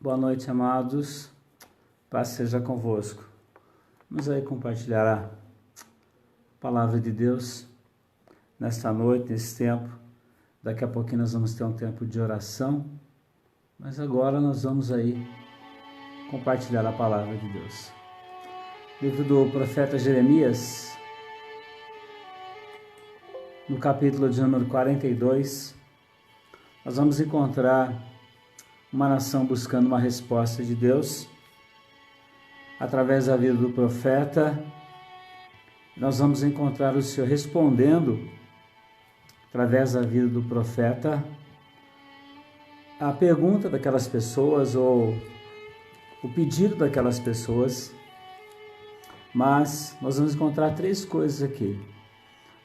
Boa noite, amados. Paz seja convosco. Vamos aí compartilhar a palavra de Deus nesta noite, nesse tempo. Daqui a pouquinho nós vamos ter um tempo de oração, mas agora nós vamos aí compartilhar a palavra de Deus. Livro do profeta Jeremias, no capítulo de número 42, nós vamos encontrar uma nação buscando uma resposta de Deus através da vida do profeta. Nós vamos encontrar o Senhor respondendo através da vida do profeta a pergunta daquelas pessoas ou o pedido daquelas pessoas. Mas nós vamos encontrar três coisas aqui.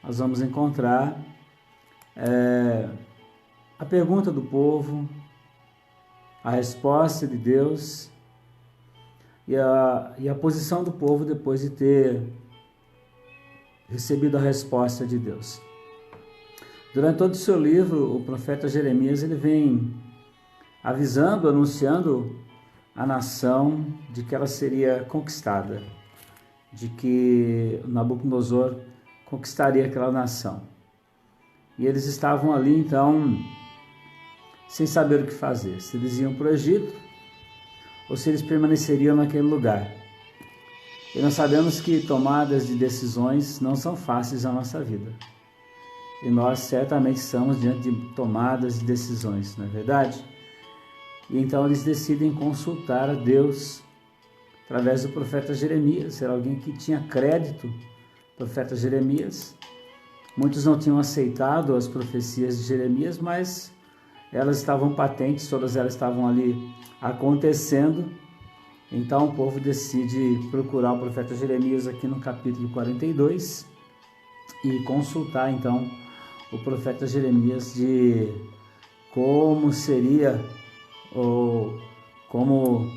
Nós vamos encontrar a pergunta do povo, a resposta de Deus e a posição do povo depois de ter recebido a resposta de Deus. Durante todo o seu livro, o profeta Jeremias ele vem avisando, anunciando a nação de que ela seria conquistada, de que Nabucodonosor conquistaria aquela nação. E eles estavam ali, então, sem saber o que fazer, se eles iam para o Egito ou se eles permaneceriam naquele lugar. E nós sabemos que tomadas de decisões não são fáceis na nossa vida. E nós certamente estamos diante de tomadas de decisões, não é verdade? E então eles decidem consultar a Deus através do profeta Jeremias. Era alguém que tinha crédito, profeta Jeremias. Muitos não tinham aceitado as profecias de Jeremias, mas elas estavam patentes, todas elas estavam ali acontecendo. Então o povo decide procurar o profeta Jeremias aqui no capítulo 42 e consultar então o profeta Jeremias de como seria ou como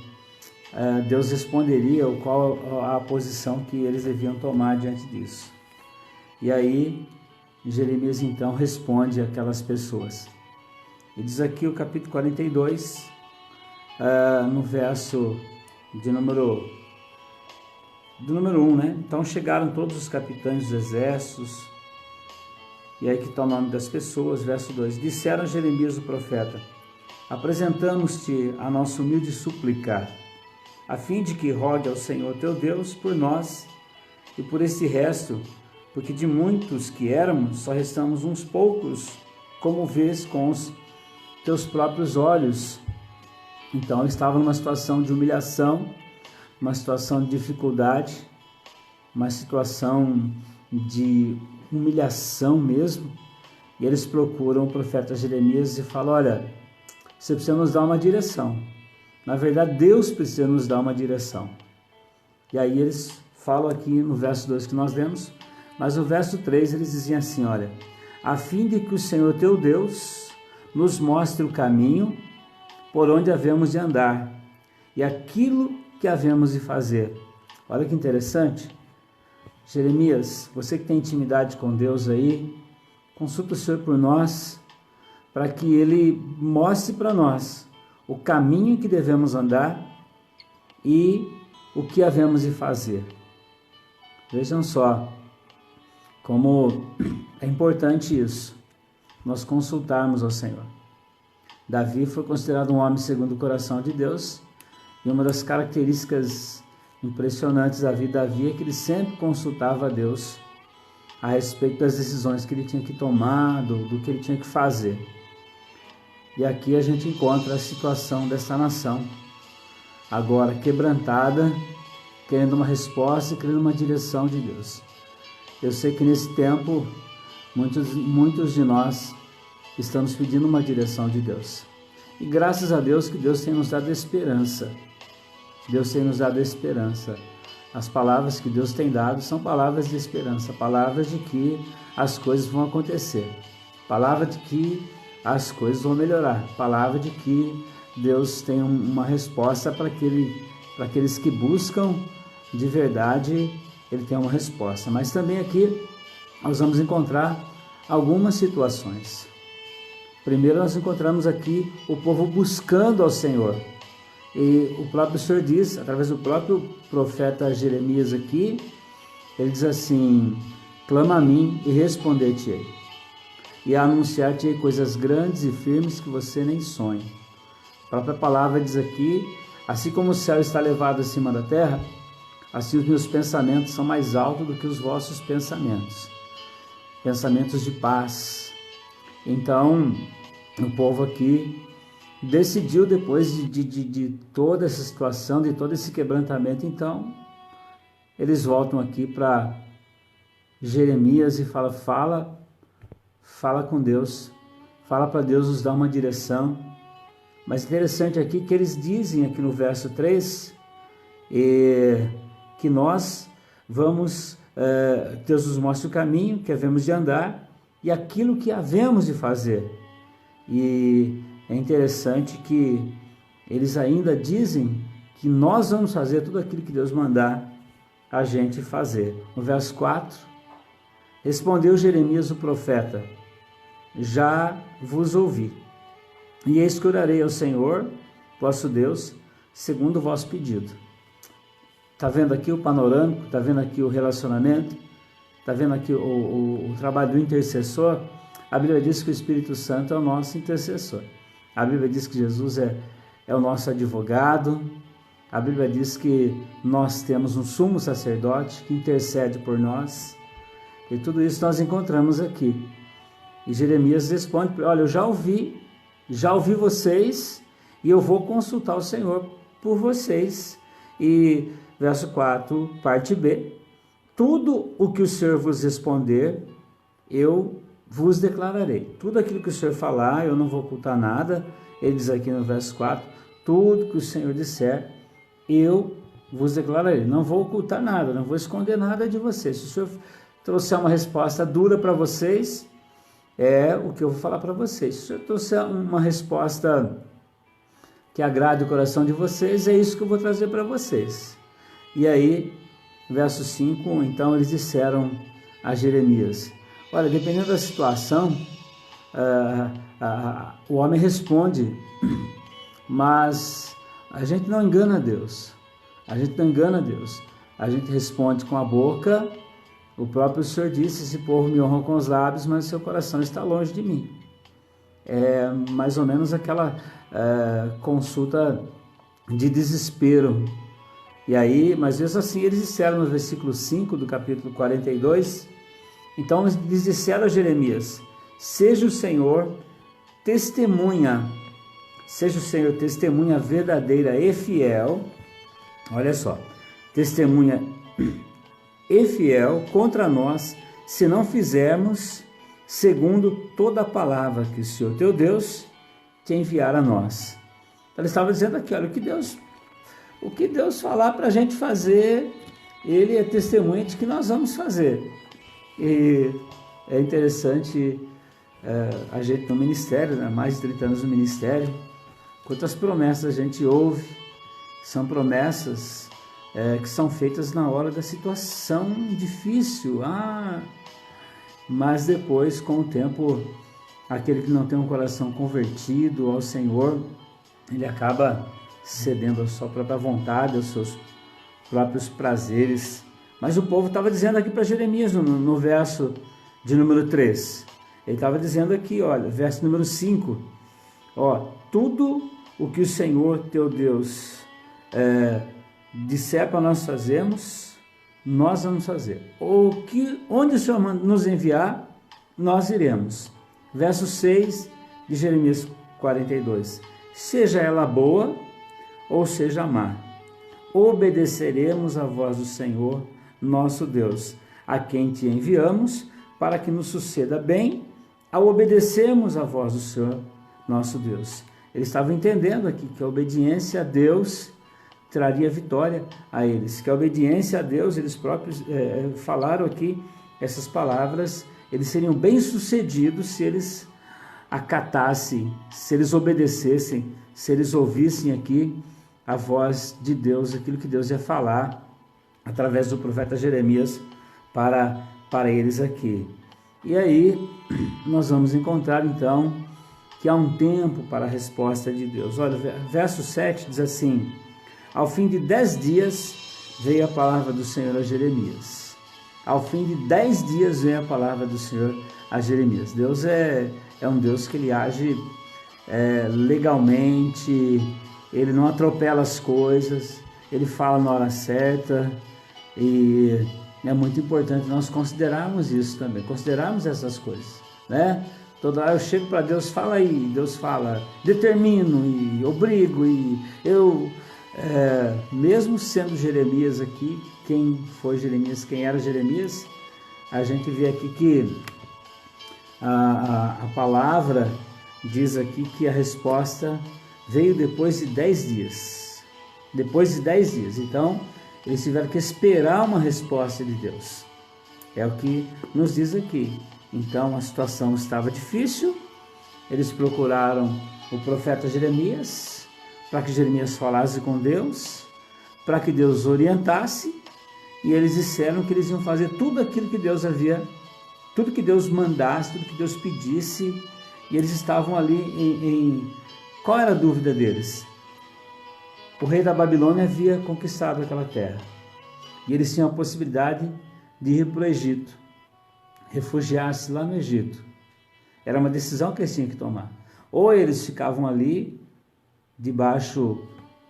Deus responderia ou qual a posição que eles deviam tomar diante disso. E aí Jeremias então responde àquelas pessoas. E diz aqui o capítulo 42, no verso do número 1, né? Então chegaram todos os capitães dos exércitos, e aí que está o nome das pessoas, verso 2. Disseram a Jeremias o profeta: apresentamos-te a nossa humilde súplica, a fim de que rogue ao Senhor teu Deus por nós e por este resto, porque de muitos que éramos, só restamos uns poucos, como vês com os teus próprios olhos. Então eles estavam numa situação de humilhação, uma situação de dificuldade, uma situação de humilhação mesmo, e eles procuram o profeta Jeremias e falam: olha, você precisa nos dar uma direção. Na verdade, Deus precisa nos dar uma direção. E aí eles falam aqui no verso 2 que nós lemos, mas no verso 3 eles diziam assim: olha, a fim de que o Senhor teu Deus nos mostre o caminho por onde havemos de andar e aquilo que havemos de fazer. Olha que interessante. Jeremias, você que tem intimidade com Deus aí, consulta o Senhor por nós, para que Ele mostre para nós o caminho que devemos andar e o que havemos de fazer. Vejam só como é importante isso, nós consultarmos ao Senhor. Davi foi considerado um homem segundo o coração de Deus, e uma das características impressionantes da vida de Davi é que ele sempre consultava a Deus a respeito das decisões que ele tinha que tomar, do que ele tinha que fazer. E aqui a gente encontra a situação dessa nação, agora quebrantada, querendo uma resposta e querendo uma direção de Deus. Eu sei que nesse tempo, muitos de nós estamos pedindo uma direção de Deus. E graças a Deus que Deus tem nos dado esperança. Deus tem nos dado esperança. As palavras que Deus tem dado são palavras de esperança, palavras de que as coisas vão acontecer, palavra de que as coisas vão melhorar, palavra de que Deus tem uma resposta para aqueles que buscam de verdade, Ele tem uma resposta. Mas também aqui nós vamos encontrar algumas situações. Primeiro nós encontramos aqui o povo buscando ao Senhor. E o próprio Senhor diz, através do próprio profeta Jeremias aqui, ele diz assim: clama a mim e responder-te-ei, e anunciar-te-ei coisas grandes e firmes que você nem sonha. A própria palavra diz aqui: assim como o céu está elevado acima da terra, assim os meus pensamentos são mais altos do que os vossos pensamentos. Pensamentos de paz. Então, o povo aqui decidiu, depois de toda essa situação, de todo esse quebrantamento, então, eles voltam aqui para Jeremias e fala com Deus, fala para Deus nos dar uma direção. Mas interessante aqui que eles dizem aqui no verso 3, que nós vamos, Deus nos mostra o caminho que havemos de andar e aquilo que havemos de fazer. E é interessante que eles ainda dizem que nós vamos fazer tudo aquilo que Deus mandar a gente fazer. No verso 4, respondeu Jeremias o profeta: já vos ouvi, e eis que orarei ao Senhor, vosso Deus, segundo o vosso pedido. Está vendo aqui o panorâmico? Está vendo aqui o relacionamento? Está vendo aqui o trabalho do intercessor? A Bíblia diz que o Espírito Santo é o nosso intercessor. A Bíblia diz que Jesus é o nosso advogado. A Bíblia diz que nós temos um sumo sacerdote que intercede por nós. E tudo isso nós encontramos aqui. E Jeremias responde: olha, eu já ouvi vocês e eu vou consultar o Senhor por vocês. E verso 4, parte B: tudo o que o Senhor vos responder, eu vos declararei. Tudo aquilo que o Senhor falar, eu não vou ocultar nada. Ele diz aqui no verso 4, tudo que o Senhor disser, eu vos declararei. Não vou ocultar nada, não vou esconder nada de vocês. Se o Senhor trouxer uma resposta dura para vocês, é o que eu vou falar para vocês. Se o Senhor trouxer uma resposta que agrade o coração de vocês, é isso que eu vou trazer para vocês. E aí, verso 5, então eles disseram a Jeremias: olha, dependendo da situação, o homem responde, mas a gente não engana Deus. A gente não engana Deus. A gente responde com a boca. O próprio Senhor disse: esse povo me honra com os lábios, mas seu coração está longe de mim. É mais ou menos aquela consulta de desespero. E aí, mas mesmo assim, eles disseram no versículo 5 do capítulo 42, então eles disseram a Jeremias: seja o Senhor testemunha verdadeira e fiel, olha só, testemunha e fiel contra nós, se não fizermos segundo toda a palavra que o Senhor teu Deus te enviar a nós. Então, ele estava dizendo aqui: olha, o que Deus falar para a gente fazer, Ele é testemunha de que nós vamos fazer. E é interessante, a gente no ministério, né, mais de 30 anos no ministério, quantas promessas a gente ouve, são promessas que são feitas na hora da situação difícil. Mas depois, com o tempo, aquele que não tem um coração convertido ao Senhor, ele acaba cedendo à sua própria vontade, aos seus próprios prazeres. Mas o povo estava dizendo aqui para Jeremias, no verso de número 3, ele estava dizendo aqui, olha, verso número 5, tudo o que o Senhor teu Deus disser para nós fazermos, nós vamos fazer. Onde o Senhor nos enviar, nós iremos. Verso 6 de Jeremias 42, seja ela boa ou seja má, obedeceremos à voz do Senhor nosso Deus, a quem te enviamos, para que nos suceda bem ao obedecermos à voz do Senhor nosso Deus. Eles estavam entendendo aqui que a obediência a Deus traria vitória a eles, que a obediência a Deus, eles próprios falaram aqui essas palavras, eles seriam bem-sucedidos se eles acatassem, se eles obedecessem, se eles ouvissem aqui a voz de Deus, aquilo que Deus ia falar através do profeta Jeremias para eles aqui. E aí nós vamos encontrar então que há um tempo para a resposta de Deus. Olha, verso 7 diz assim: ao fim de 10 dias veio a palavra do Senhor a Jeremias. Ao fim de 10 dias veio a palavra do Senhor a Jeremias. Deus é um Deus que ele age legalmente, ele não atropela as coisas, ele fala na hora certa, e é muito importante nós considerarmos isso também, considerarmos essas coisas, né? Toda hora eu chego para Deus, fala aí, Deus fala, determino e obrigo, e eu, mesmo sendo Jeremias aqui, quem foi Jeremias, quem era Jeremias, a gente vê aqui que a palavra diz aqui que a resposta veio depois de 10 dias. Depois de 10 dias. Então, eles tiveram que esperar uma resposta de Deus. É o que nos diz aqui. Então, a situação estava difícil. Eles procuraram o profeta Jeremias, para que Jeremias falasse com Deus, para que Deus orientasse, e eles disseram que eles iam fazer tudo aquilo que Deus tudo que Deus mandasse, tudo que Deus pedisse, e eles estavam ali Qual era a dúvida deles? O rei da Babilônia havia conquistado aquela terra, e eles tinham a possibilidade de ir para o Egito, refugiar-se lá no Egito. Era uma decisão que eles tinham que tomar. Ou eles ficavam ali, debaixo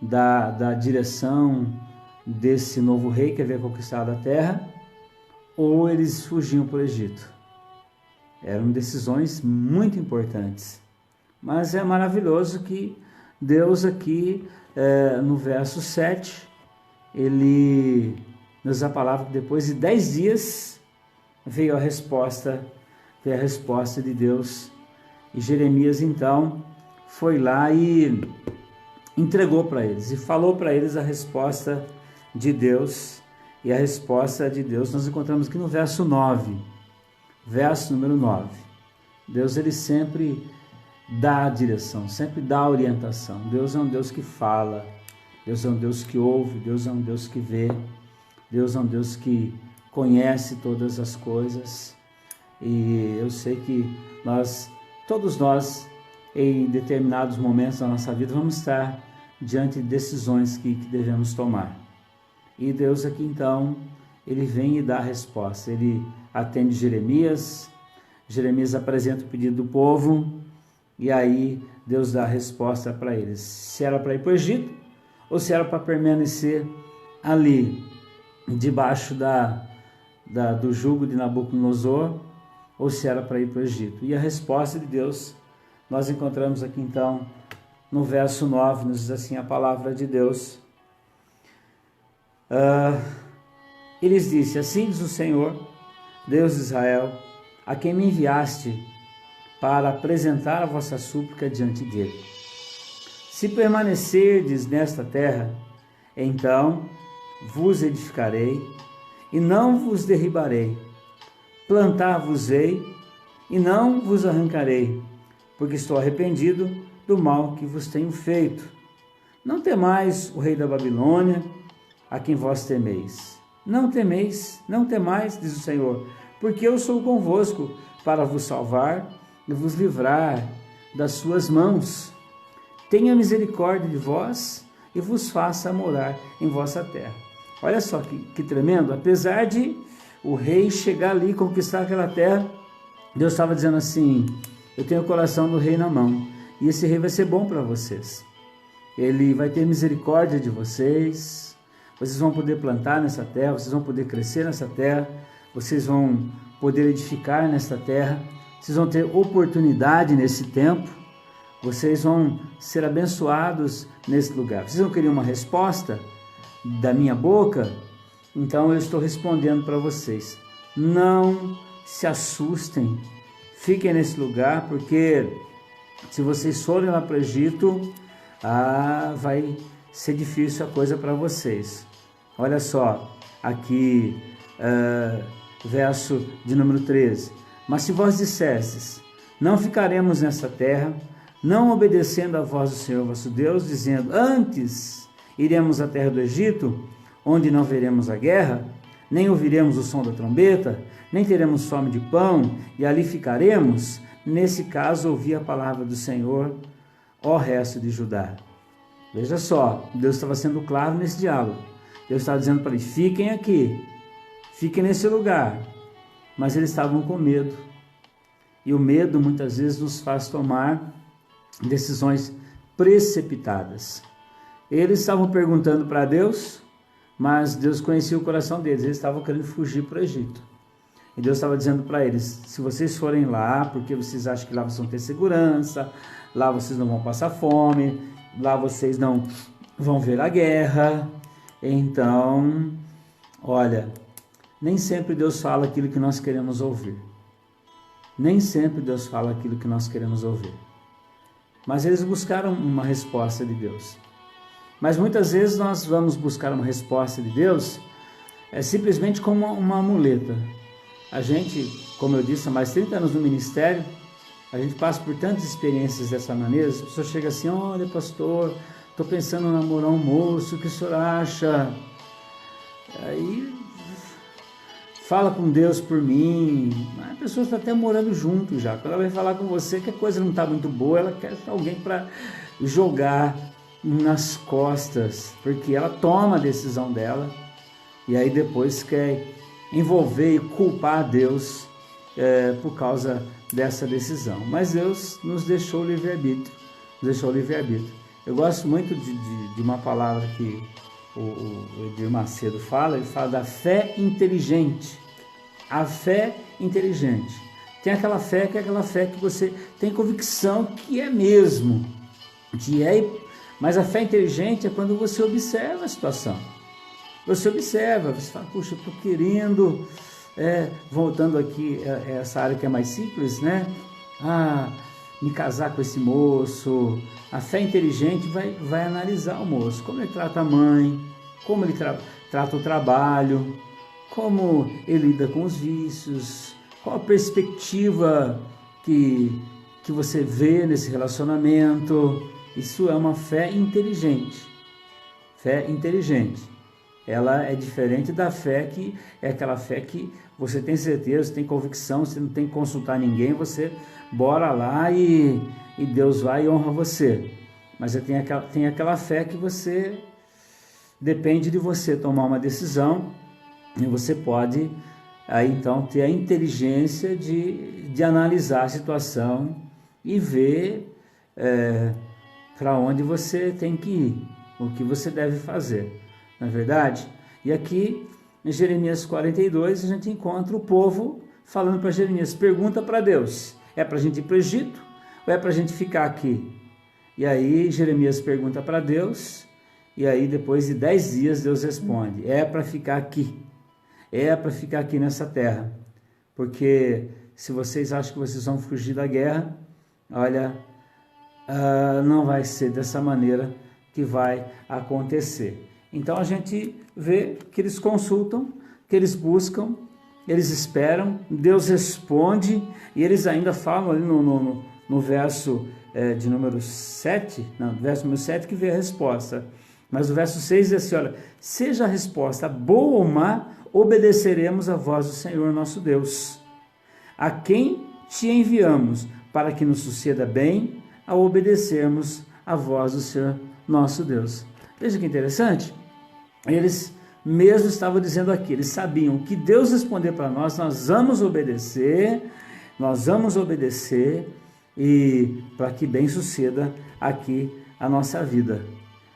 da direção desse novo rei que havia conquistado a terra, ou eles fugiam para o Egito. Eram decisões muito importantes. Mas é maravilhoso que Deus aqui, no verso 7, ele nos dá a palavra que depois de 10 dias veio a resposta de Deus. E Jeremias então foi lá e entregou para eles e falou para eles a resposta de Deus. E a resposta de Deus nós encontramos aqui no verso 9, verso número 9. Deus, ele sempre dá a direção, sempre dá a orientação. Deus é um Deus que fala, Deus é um Deus que ouve, Deus é um Deus que vê, Deus é um Deus que conhece todas as coisas. E eu sei que todos nós, em determinados momentos da nossa vida, vamos estar diante de decisões que devemos tomar. E Deus aqui então, ele vem e dá a resposta. Ele atende Jeremias, Jeremias apresenta o pedido do povo, e aí Deus dá a resposta para eles. Se era para ir para o Egito, ou se era para permanecer ali, debaixo do jugo de Nabucodonosor, ou se era para ir para o Egito. E a resposta de Deus, nós encontramos aqui então, no verso 9, nos diz assim a palavra de Deus. Eles disse: assim diz o Senhor, Deus de Israel, a quem me enviaste para apresentar a vossa súplica diante dele. Se permanecerdes nesta terra, então vos edificarei e não vos derribarei. Plantar-vos-ei e não vos arrancarei, porque estou arrependido do mal que vos tenho feito. Não temais o rei da Babilônia, a quem vós temeis. Não temeis, não temais, diz o Senhor, porque eu sou convosco para vos salvar e vos livrar das suas mãos. Tenha misericórdia de vós e vos faça morar em vossa terra. Olha só que tremendo. Apesar de o rei chegar ali e conquistar aquela terra, Deus estava dizendo assim: eu tenho o coração do rei na mão, e esse rei vai ser bom para vocês. Ele vai ter misericórdia de vocês, vocês vão poder plantar nessa terra, vocês vão poder crescer nessa terra, vocês vão poder edificar nessa terra, vocês vão ter oportunidade nesse tempo, vocês vão ser abençoados nesse lugar. Vocês não queriam uma resposta da minha boca? Então eu estou respondendo para vocês. Não se assustem, fiquem nesse lugar, porque se vocês forem lá para o Egito, vai ser difícil a coisa para vocês. Olha só, aqui, verso de número 13. Mas se vós dissestes, não ficaremos nessa terra, não obedecendo à voz do Senhor vosso Deus, dizendo, antes iremos à terra do Egito, onde não veremos a guerra, nem ouviremos o som da trombeta, nem teremos fome de pão, e ali ficaremos, nesse caso, ouvir a palavra do Senhor, ó resto de Judá. Veja só, Deus estava sendo claro nesse diálogo. Deus estava dizendo para eles, fiquem aqui, fiquem nesse lugar. Mas eles estavam com medo. E o medo muitas vezes nos faz tomar decisões precipitadas. Eles estavam perguntando para Deus, mas Deus conhecia o coração deles. Eles estavam querendo fugir para o Egito. E Deus estava dizendo para eles, se vocês forem lá, porque vocês acham que lá vocês vão ter segurança, lá vocês não vão passar fome, lá vocês não vão ver a guerra. Então, olha, nem sempre Deus fala aquilo que nós queremos ouvir. Nem sempre Deus fala aquilo que nós queremos ouvir. Mas eles buscaram uma resposta de Deus. Mas muitas vezes nós vamos buscar uma resposta de Deus simplesmente como uma muleta. A gente, como eu disse, há mais de 30 anos no ministério, a gente passa por tantas experiências dessa maneira. As pessoas chegam assim, olha pastor, estou pensando em namorar um moço, o que o senhor acha? Aí fala com Deus por mim. A pessoa está até morando junto já. Quando ela vai falar com você que a coisa não está muito boa, ela quer alguém para jogar nas costas, porque ela toma a decisão dela e aí depois quer envolver e culpar a Deus por causa dessa decisão. Mas Deus nos deixou o livre-arbítrio. Eu gosto muito de uma palavra que o Edir Macedo fala. Ele fala da fé inteligente. A fé inteligente. Tem aquela fé que é aquela fé que você tem convicção que é mesmo, mas a fé inteligente é quando você observa a situação. Você observa, você fala, puxa, eu estou querendo, voltando aqui a essa área que é mais simples, né? Me casar com esse moço. A fé inteligente vai analisar o moço, como ele trata a mãe, como ele trata o trabalho, como ele lida com os vícios, qual a perspectiva que você vê nesse relacionamento. Isso é uma fé inteligente. Fé inteligente. Ela é diferente da fé que é aquela fé que você tem certeza, tem convicção, você não tem que consultar ninguém, você bora lá e Deus vai e honra você. Mas tem aquela fé que você depende de você tomar uma decisão e você pode aí então ter a inteligência de analisar a situação e ver para onde você tem que ir, o que você deve fazer. Não é verdade? E aqui, em Jeremias 42, a gente encontra o povo falando para Jeremias, pergunta para Deus, é para a gente ir para o Egito ou é para a gente ficar aqui? E aí Jeremias pergunta para Deus, e aí depois de 10 dias Deus responde, é para ficar aqui nessa terra, porque se vocês acham que vocês vão fugir da guerra, olha, não vai ser dessa maneira que vai acontecer. Então a gente vê que eles consultam, que eles buscam, eles esperam, Deus responde, e eles ainda falam ali no verso de número 7, não, verso número 7 que vê a resposta. Mas o verso 6 diz assim, olha, seja a resposta boa ou má, obedeceremos a voz do Senhor nosso Deus, a quem te enviamos, para que nos suceda bem, a obedecermos a voz do Senhor nosso Deus. Veja que interessante. Eles mesmo estavam dizendo aqui, eles sabiam que Deus responder para nós vamos obedecer, e para que bem suceda aqui a nossa vida.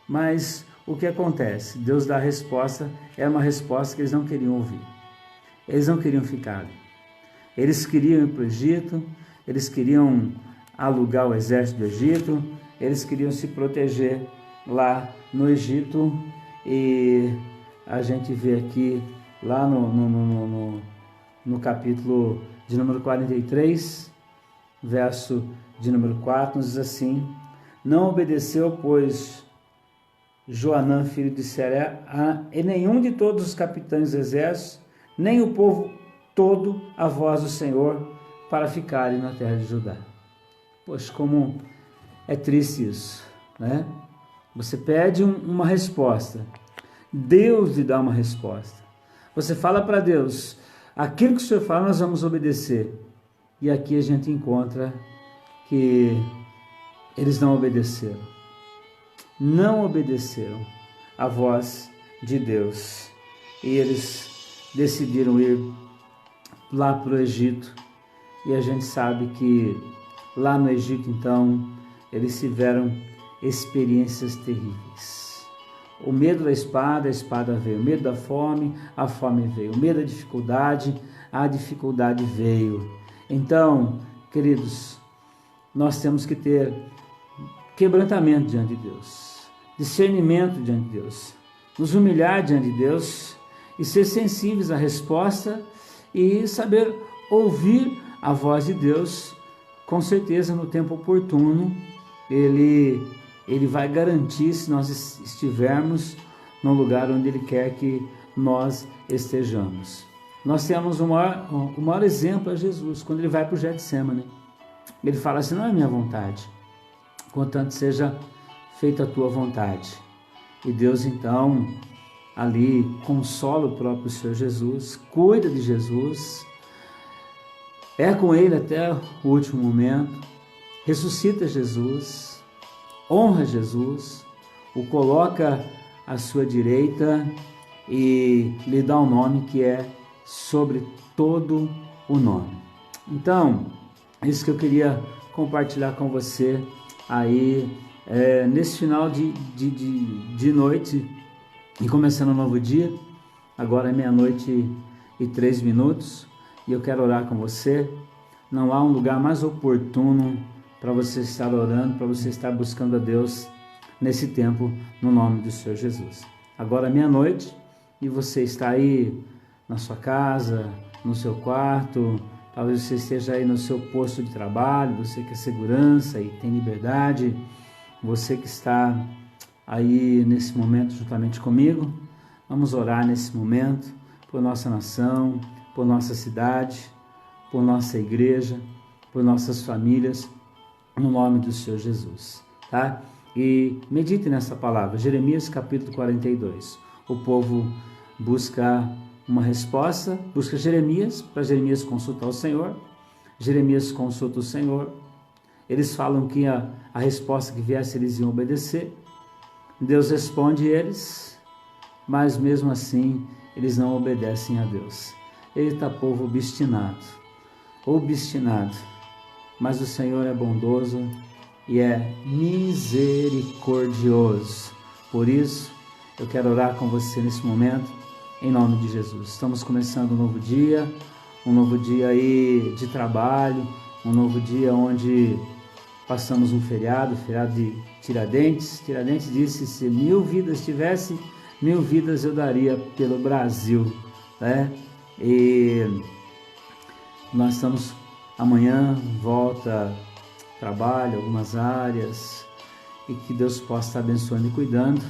Mas o que acontece? Deus dá a resposta, é uma resposta que eles não queriam ouvir. Eles não queriam ficar ali. Eles queriam ir para o Egito, eles queriam alugar o exército do Egito, eles queriam se proteger lá no Egito. E a gente vê aqui, lá no capítulo de número 43, verso de número 4, nos diz assim, não obedeceu, pois, Joanã, filho de Seré, e nenhum de todos os capitães do exército, nem o povo todo, a voz do Senhor, para ficarem na terra de Judá. Poxa, como é triste isso, né? Você pede uma resposta, Deus lhe dá uma resposta. Você fala para Deus, aquilo que o Senhor fala nós vamos obedecer, E aqui a gente encontra que eles não obedeceram. Não obedeceram à voz de Deus. E eles decidiram ir lá para o Egito. E a gente sabe que lá no Egito, então, eles tiveram experiências terríveis. O medo da espada, a espada veio. O medo da fome, a fome veio. O medo da dificuldade, a dificuldade veio. Então, queridos, nós temos que ter quebrantamento diante de Deus, discernimento diante de Deus, nos humilhar diante de Deus e ser sensíveis à resposta e saber ouvir a voz de Deus. Com certeza, no tempo oportuno, Ele vai garantir se nós estivermos no lugar onde Ele quer que nós estejamos. Nós temos o maior exemplo é Jesus, quando Ele vai para o Getsêmani. Ele fala assim: não é minha vontade, contanto seja feita a tua vontade. E Deus então ali consola o próprio Senhor Jesus, cuida de Jesus, é com Ele até o último momento, ressuscita Jesus, honra Jesus, o coloca à sua direita e lhe dá um nome que é sobre todo o nome. Então, isso que eu queria compartilhar com você aí nesse final de noite e começando um novo dia. Agora é 00:03 e eu quero orar com você. Não há um lugar mais oportuno para você estar orando, para você estar buscando a Deus nesse tempo, no nome do Senhor Jesus. Agora é 00:00 e você está aí na sua casa, no seu quarto, talvez você esteja aí no seu posto de trabalho, você que é segurança e tem liberdade, você que está aí nesse momento juntamente comigo. Vamos orar nesse momento por nossa nação, por nossa cidade, por nossa igreja, por nossas famílias, no nome do Senhor Jesus, tá? E medite nessa palavra, Jeremias capítulo 42. O povo busca uma resposta, busca Jeremias, para Jeremias consultar o Senhor. Jeremias consulta o Senhor. Eles falam que a resposta que viesse eles iam obedecer. Deus responde eles, mas mesmo assim eles não obedecem a Deus. Eita, povo obstinado, mas o Senhor é bondoso e é misericordioso. Por isso, eu quero orar com você nesse momento, em nome de Jesus. Estamos começando um novo dia aí de trabalho, um novo dia onde passamos um feriado de Tiradentes. Tiradentes disse: se 1000 vidas tivesse, 1000 vidas eu daria pelo Brasil, né? E nós estamos amanhã, volta trabalho, algumas áreas, e que Deus possa estar abençoando e cuidando,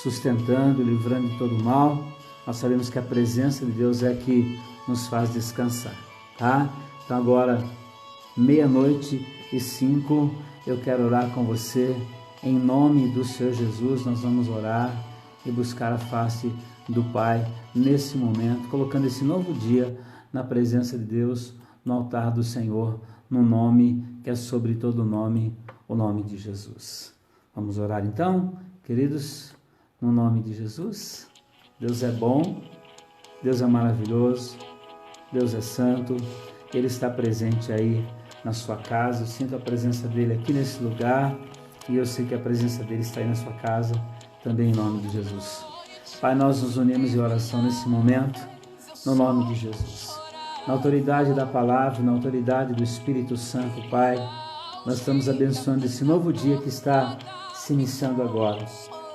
sustentando, livrando de todo mal. Nós sabemos que a presença de Deus é que nos faz descansar, tá? Então agora, 00:05, eu quero orar com você, em nome do Senhor Jesus. Nós vamos orar e buscar a face do Pai nesse momento, colocando esse novo dia na presença de Deus, no altar do Senhor, no nome que é sobre todo nome, o nome de Jesus. Vamos orar então, queridos, no nome de Jesus. Deus é bom, Deus é maravilhoso, Deus é santo, Ele está presente aí na sua casa. Eu sinto a presença dEle aqui nesse lugar e eu sei que a presença dEle está aí na sua casa, também em nome de Jesus. Pai, nós nos unimos em oração nesse momento, no nome de Jesus. Na autoridade da palavra, na autoridade do Espírito Santo, Pai, nós estamos abençoando esse novo dia que está se iniciando agora.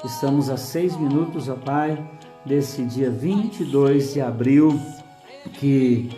Estamos a 6 minutos, ó Pai, desse dia 22 de abril, que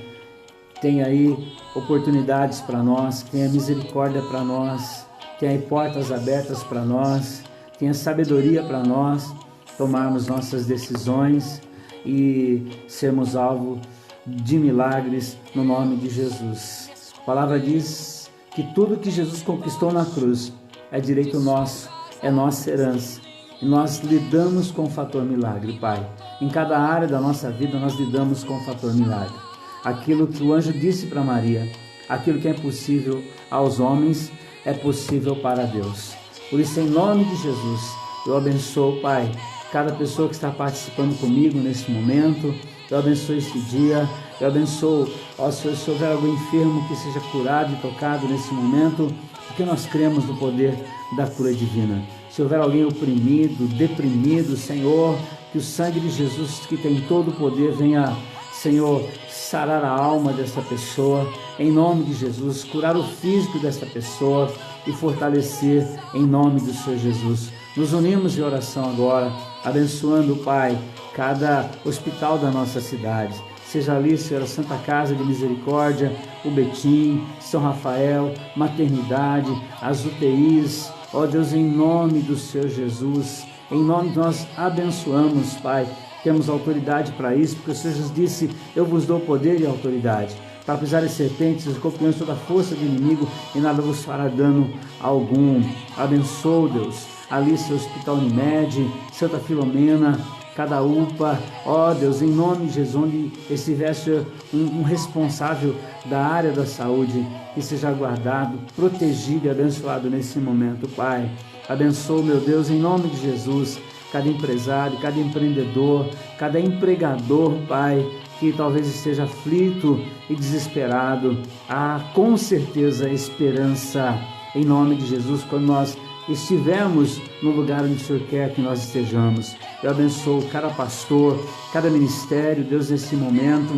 tem aí oportunidades para nós, que tenha misericórdia para nós, que tenha portas abertas para nós, que tenha sabedoria para nós tomarmos nossas decisões e sermos alvo de milagres no nome de Jesus. A palavra diz que tudo que Jesus conquistou na cruz é direito nosso, é nossa herança. E nós lidamos com o fator milagre, Pai. Em cada área da nossa vida nós lidamos com o fator milagre. Aquilo que o anjo disse para Maria: aquilo que é impossível aos homens é possível para Deus. Por isso, em nome de Jesus, eu abençoo, Pai, cada pessoa que está participando comigo nesse momento. Eu abençoo este dia, eu abençoo, ó Senhor, se houver algum enfermo que seja curado e tocado nesse momento, porque nós cremos no poder da cura divina. Se houver alguém oprimido, deprimido, Senhor, que o sangue de Jesus, que tem todo o poder, venha, Senhor, sarar a alma dessa pessoa, em nome de Jesus, curar o físico dessa pessoa e fortalecer em nome do Senhor Jesus. Nos unimos em oração agora, abençoando, Pai, cada hospital da nossa cidade, seja ali, Senhor, a Santa Casa de Misericórdia, o Betim, São Rafael, Maternidade, as UTIs, ó Deus, em nome do Senhor Jesus, em nome de nós abençoamos, Pai, temos autoridade para isso, porque o Senhor Jesus disse, eu vos dou poder e autoridade, para pisar em serpentes, escorpiões, toda a força do inimigo, e nada vos fará dano algum. Abençoa, Deus, ali seu Hospital Unimed, Santa Filomena, cada UPA, ó Deus, em nome de Jesus, onde estivesse um responsável da área da saúde, que seja guardado, protegido e abençoado nesse momento, Pai. Abençoa, meu Deus, em nome de Jesus, cada empresário, cada empreendedor, cada empregador, Pai, que talvez esteja aflito e desesperado. Há com certeza esperança, em nome de Jesus, quando nós estivermos no lugar onde o Senhor quer que nós estejamos. Eu abençoo cada pastor, cada ministério, Deus, nesse momento,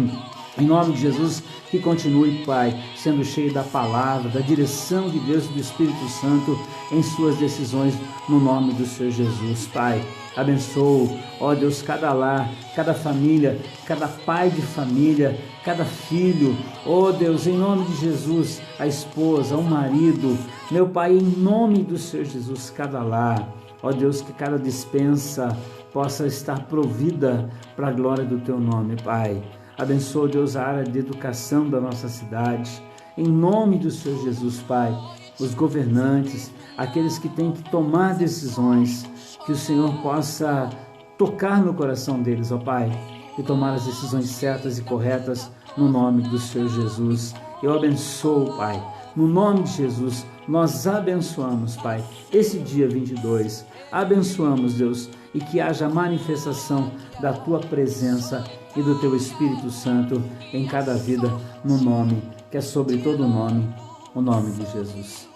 em nome de Jesus, que continue, Pai, sendo cheio da palavra, da direção de Deus e do Espírito Santo em suas decisões, no nome do Senhor Jesus, Pai. Abençoo, ó Deus, cada lar, cada família, cada pai de família, cada filho, ó Deus, em nome de Jesus, a esposa, o marido, meu Pai, em nome do Senhor Jesus, cada lar, ó Deus, que cada despensa possa estar provida para a glória do Teu nome, Pai. Abençoa, Deus, a área de educação da nossa cidade, em nome do Senhor Jesus, Pai, os governantes, aqueles que têm que tomar decisões, que o Senhor possa tocar no coração deles, ó Pai, e tomar as decisões certas e corretas no nome do Senhor Jesus. Eu abençoo, Pai, no nome de Jesus, nós abençoamos, Pai, esse dia 22, abençoamos, Deus, e que haja manifestação da Tua presença e do Teu Espírito Santo em cada vida, no nome, que é sobre todo nome, o nome de Jesus.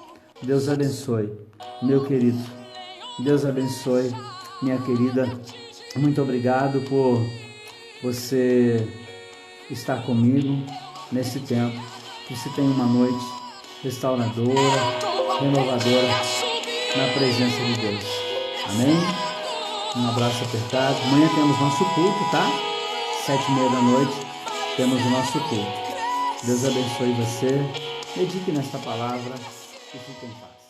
Deus abençoe, meu querido, Deus abençoe, minha querida, muito obrigado por você estar comigo nesse tempo, que você tenha uma noite restauradora, renovadora, na presença de Deus, amém? Um abraço apertado. Amanhã temos nosso culto, tá? 7h30 da noite temos o nosso culto. Deus abençoe você. Medite nesta palavra e fique em paz.